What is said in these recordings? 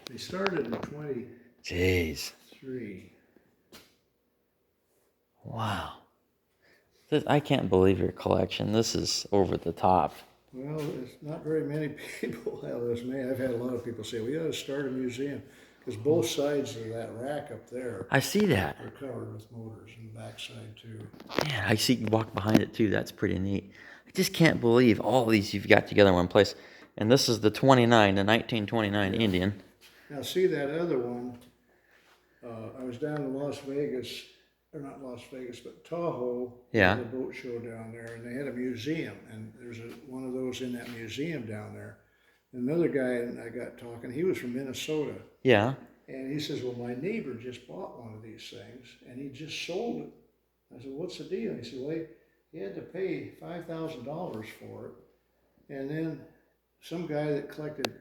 They started in 23. Jeez. Wow. I can't believe your collection. This is over the top. Well, it's not very many people have this many. I've had a lot of people say, we ought to start a museum. Because both sides of that rack up there I see that. are covered with motors, and the backside too. Man, I see you walk behind it too. That's pretty neat. I just can't believe all these you've got together in one place. And this is the 1929 Yeah. Indian. Now see that other one, I was down in Las Vegas, or not Las Vegas, but Tahoe. Yeah. The boat show down there, and they had a museum, and there's one of those in that museum down there. Another guy and I got talking, he was from Minnesota. Yeah. And he says, well, my neighbor just bought one of these things, and he just sold it. I said, what's the deal? He said, well, he had to pay $5,000 for it. And then some guy that collected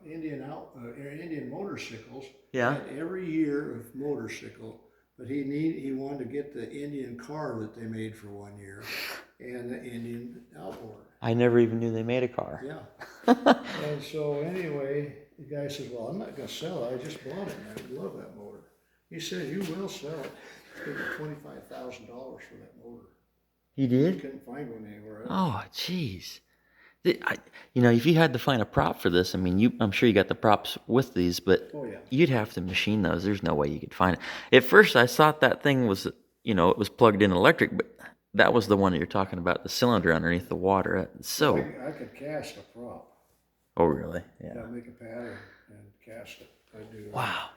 Indian motorcycles had every year of motorcycle, but he wanted to get the Indian car that they made for 1 year and the Indian Outboard. I never even knew they made a car. Yeah. And so anyway, the guy says, well, I'm not going to sell it. I just bought it, and I love that motor. He said, you will sell it. He paid $25,000 for that motor. You did? He couldn't find one anywhere else. Oh, jeez. If you had to find a prop for this, I mean, I'm sure you got the props with these, but you'd have to machine those. There's no way you could find it. At first, I thought that thing was, it was plugged in electric, but that was the one that you're talking about, the cylinder underneath the water. So I could cast a prop. Oh, really? Yeah. Yeah, make a pattern and cast it. I do. Wow.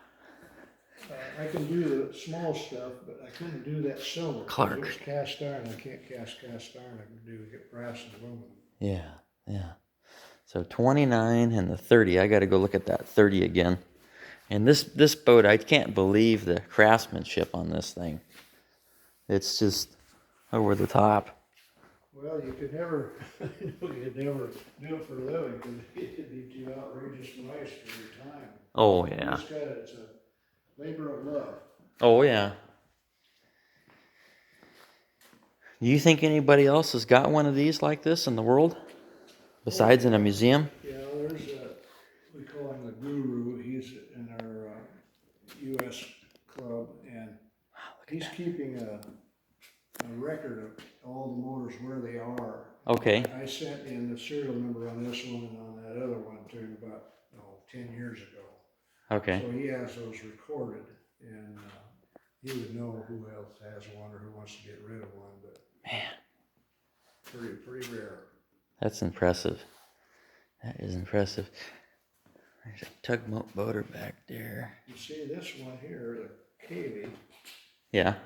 I can do the small stuff, but I couldn't do that silver. Clark. It's cast iron. I can't cast iron. I can get brass and aluminum. Yeah, yeah. So 29 and the 30. I got to go look at that 30 again. And this boat, I can't believe the craftsmanship on this thing. It's just over the top. Well, you could never do it for a living because it'd be too outrageous price for your time. Oh, yeah. It's a labor of love. Oh, yeah. Do you think anybody else has got one of these like this in the world? Besides in a museum? Yeah, we call him the guru. He's in our U.S. club, and he's keeping a record of all the motors where they are. Okay. I sent in the serial number on this one and on that other one too about 10 years ago. Okay. So he has those recorded, and he would know who else has one or who wants to get rid of one. But man, pretty rare. That's impressive. That is impressive. There's a tugboat motor back there. You see this one here, the Kaylee. Yeah.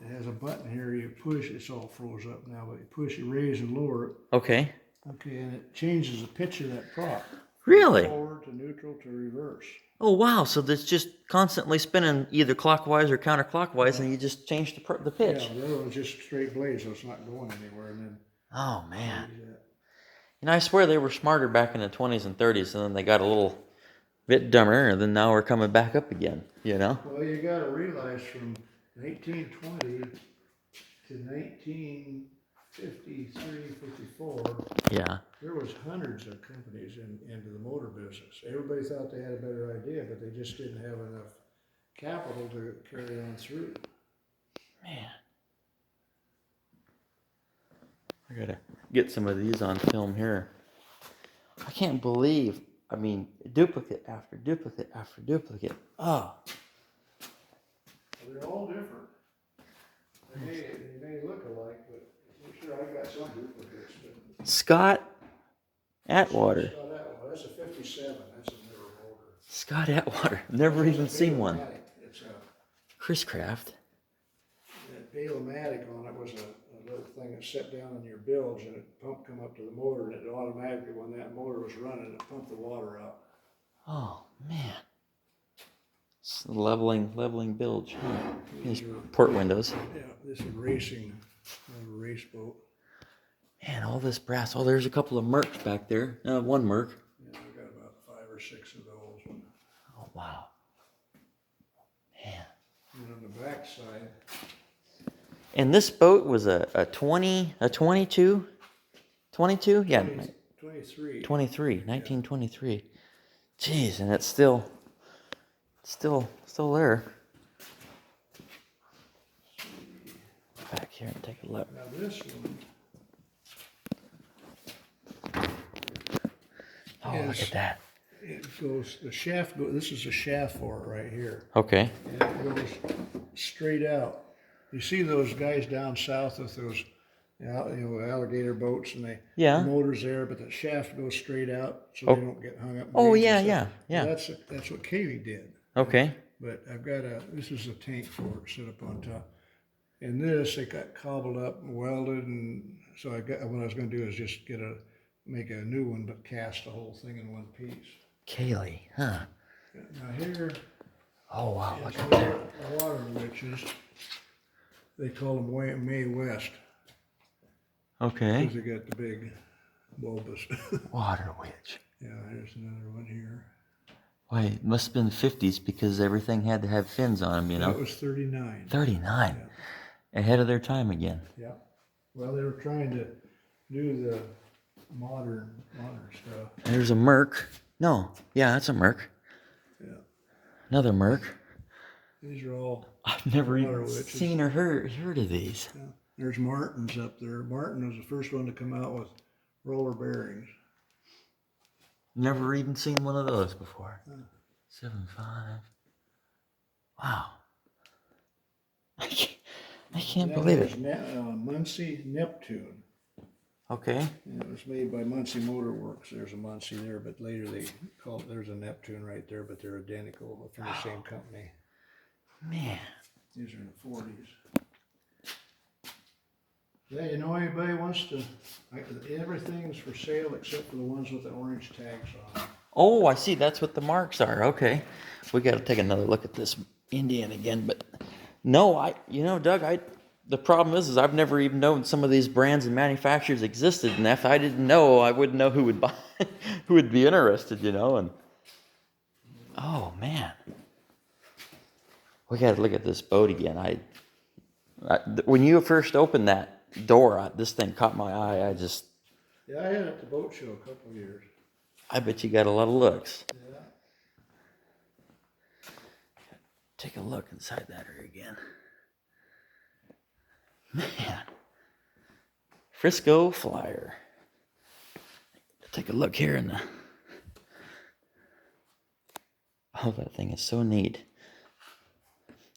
It has a button here. You push. It's all froze up now, but you push, you raise and lower it. Okay. Okay, and it changes the pitch of that prop. Really? Forward to neutral to reverse. Oh, wow. So that's just constantly spinning either clockwise or counterclockwise, and you just change the pitch. Yeah, the other one's just straight blade, so it's not going anywhere. And then. Oh, man. I swear they were smarter back in the 20s and 30s, and then they got a little bit dumber, and then now we're coming back up again, Well, you got to realize from 1920 to 1953, 54, yeah, there was hundreds of companies into the motor business. Everybody thought they had a better idea, but they just didn't have enough capital to carry on through. Man. I gotta get some of these on film here. I can't believe, duplicate after duplicate after duplicate. Oh. Well, they're all different. They may look alike, but I'm sure I got some duplicates. Scott Atwater. Scott Atwater. That's a 57. That's a newer motor. Scott Atwater. Never even seen one. It's a Chris Craft. That Bale-O-Matic on it was a little thing that set down in your bilge, and it pump come up to the motor, and it automatically, when that motor was running, it pumped the water out. Oh man, it's leveling bilge. These port windows. Yeah, this is racing, a race boat. Man, all this brass. Oh, there's a couple of Mercs back there. One Merc. Yeah, I got about 5 or 6 of those. Oh wow. Man. And on the back side. And this boat was a 22? 23. 1923. Jeez, and it's still Still there. Back here and take a look. Now this one. Oh, look at that. It goes, the shaft, this is a shaft for it right here. Okay. And it goes straight out. You see those guys down south with those, alligator boats and the motors there, but the shaft goes straight out so they don't get hung up. Oh, yeah. Well, that's what Kaylee did. Okay. But I've got this is a tank for it set up on top. And this, it got cobbled up and welded, and so what I was going to do is just make a new one, but cast the whole thing in one piece. Kaylee, huh? Now here. Oh wow, look at that. Water witches. They call them May West. Okay. Because they got the big bulbous. Water witch. Yeah, there's another one here. Wait, it must have been the 50s because everything had to have fins on them, you know? That was 39. 39. Yeah. Ahead of their time again. Yeah. Well, they were trying to do the modern stuff. There's a Merc. No, yeah, that's a Merc. Yeah. Another Merc. These are all. I've never even seen or heard of these. Yeah. There's Martin's up there. Martin was the first one to come out with roller bearings. Never even seen one of those before. 7.5. Wow. I can't believe it. Muncie Neptune. Okay. And it was made by Muncie Motor Works. There's a Muncie there, but later they called, there's a Neptune right there, but they're identical from the same company. Man. These are in the 40s. Yeah, you know, anybody wants to, everything's for sale except for the ones with the orange tags on them. Oh, I see. That's what the marks are. Okay. We got to take another look at this Indian again, but no, Doug, the problem is I've never even known some of these brands and manufacturers existed, and if I didn't know, I wouldn't know who would buy, who would be interested, and oh man, we got to look at this boat again. I when you first opened that door, this thing caught my eye. Yeah, I had it at the boat show a couple of years. I bet you got a lot of looks. Yeah. Take a look inside that here again. Man. Frisco Flyer. Take a look here in the... Oh, that thing is so neat.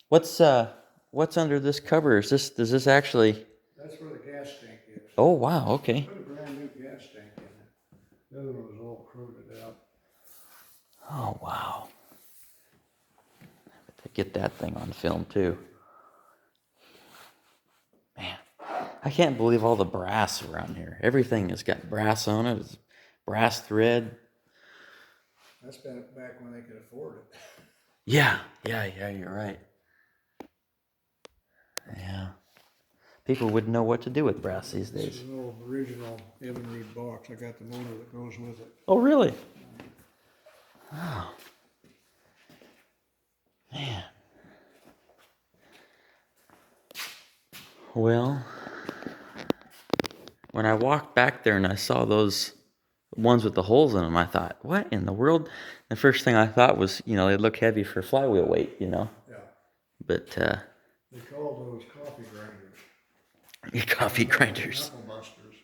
What's under this cover? Does this actually... That's where the gas tank is. Oh, wow, okay. Put a brand new gas tank in it. The other one was all corroded out. Oh, wow. To get that thing on film, too. Man, I can't believe all the brass around here. Everything has got brass on it. It's brass thread. That's back when they could afford it. Yeah, you're right. Yeah. People wouldn't know what to do with brass these days. This is an old original Evinrude box. I got the motor that goes with it. Oh, really? Oh. Man. Well, when I walked back there and I saw those ones with the holes in them, I thought, what in the world? The first thing I thought was, they look heavy for flywheel weight, Yeah. But, they call those coffee grinders. Coffee grinders. Knuckle busters.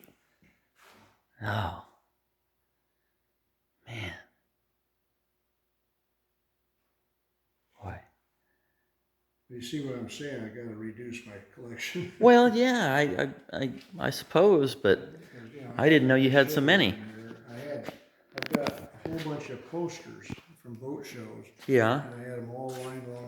Oh. Man. Boy. You see what I'm saying? I got to reduce my collection. Well, yeah, I suppose, but I didn't know you had so many. I've got a whole bunch of posters from boat shows. Yeah. And I had them all lined along